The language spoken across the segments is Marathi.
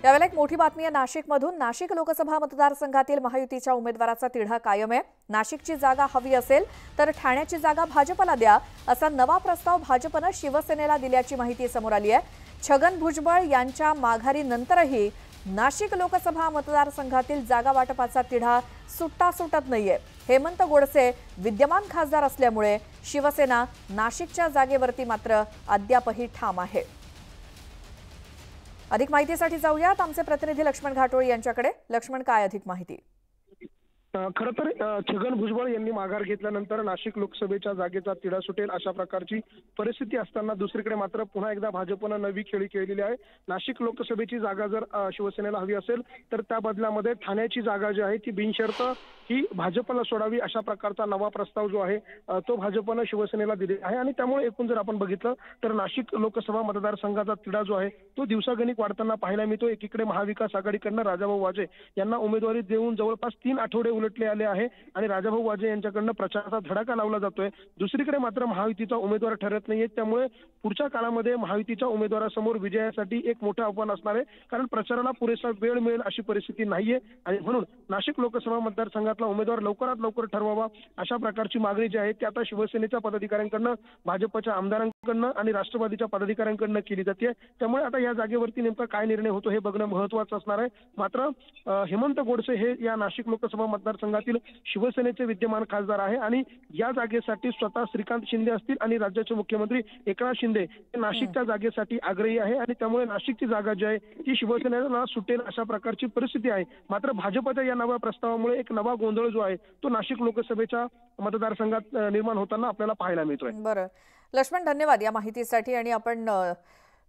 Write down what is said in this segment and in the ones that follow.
यावेळेला एक मोठी बातमी आहे नाशिकमधून। नाशिक लोकसभा मतदारसंघातील महायुतीच्या उमेदवाराचा तिढा कायम आहे। नाशिकची जागा हवी असेल तर ठाण्याची जागा भाजपला द्या असा नवा प्रस्ताव भाजपने शिवसेनेला दिल्याची माहिती समोर आली आहे। छगन भुजबळ यांच्या माघारीनंतरही नाशिक लोकसभा मतदारसंघातील जागा वाटपाचा तिढा सुटत नाहीये। हेमंत गोडसे विद्यमान खासदार असल्यामुळे शिवसेना नाशिकच्या जागेवरती मात्र अद्यापही ठाम आहे। अधिक माहितीसाठी जाऊयात आमचे प्रतिनिधी लक्ष्मण घाटोळी यांच्याकडे। लक्ष्मण, काय अधिक माहिती? खरं तर छगन भुजबळ यांनी माघार घेतल्यानंतर नाशिक लोकसभेच्या जागेचा तिढा सुटेल अशा प्रकारची परिस्थिती असताना दुसरीकडे मात्र पुन्हा एकदा भाजपनं नवी खेळी खेळलेली आहे। नाशिक लोकसभेची जागा जर शिवसेनेला हवी असेल तर त्या बदल्यामध्ये ठाण्याची जागा जी आहे ती बिनशर्त ही भाजपला सोडावी अशा प्रकारचा नवा प्रस्ताव जो आहे तो भाजपनं शिवसेनेला दिलेला आहे। आणि त्यामुळे एकूण जर आपण बघितलं तर नाशिक लोकसभा मतदारसंघाचा तिढा जो आहे तो दिवसागणिक वाढताना पाहायला मिळतो। एकीकडे महाविकास आघाडीकडनं राजाभाऊ वाजे यांना उमेदवारी देऊन जवळपास 3 आठवडे उलटले आले आहे आणि राजाभाऊ वाजे यांच्याकडनं प्रचाराचा धडाका लावला जातोय। दुसरीकडे मात्र महायुतीचा उमेदवार ठरत नाहीये, त्यामुळे पुढच्या काळामध्ये महायुतीच्या उमेदवारासमोर विजयासाठी एक मोठं आव्हान असणार आहे, कारण प्रचाराला पुरेसा वेळ मिळेल अशी परिस्थिती नाहीये। आणि म्हणून नाशिक लोकसभा मतदारसंघातला उमेदवार लवकरात लवकर ठरवावा अशा प्रकारची मागणी जी आहे ती आता शिवसेनेच्या पदाधिकाऱ्यांकडनं, भाजपच्या आमदारांकडनं आणि राष्ट्रवादीच्या पदाधिकाऱ्यांकडनं केली जाते। त्यामुळे आता या जागेवरती नेमका काय निर्णय होतो हे बघणं महत्त्वाचं असणार आहे। मात्र हेमंत गोडसे हे या नाशिक लोकसभा मतदारसंघातील शिवसेनेचे विद्यमान खासदार आहे आणि या जागेसाठी स्वतः श्रीकांत शिंदे असतील आणि राज्याचे मुख्यमंत्री एकनाथ शिंदे हे नाशिकच्या जागेसाठी आग्रही आहे आणि त्यामुळे नाशिकची जागा जी आहे ती शिवसेनेला सुटेल अशा प्रकारची परिस्थिती आहे। मात्र भाजपच्या या नव्या प्रस्तावामुळे एक नवा गोंधळ जो आहे तो नाशिक लोकसभेच्या मतदारसंघात निर्माण होताना आपल्याला पाहायला मिळतोय। बरं लक्ष्मण, धन्यवाद या माहितीसाठी। आणि आपण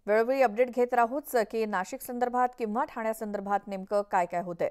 वेळोवेळी अपडेट घेत राहूच की नाशिक संदर्भात किंवा ठाण्या संदर्भात नेमकं काय काय होतंय।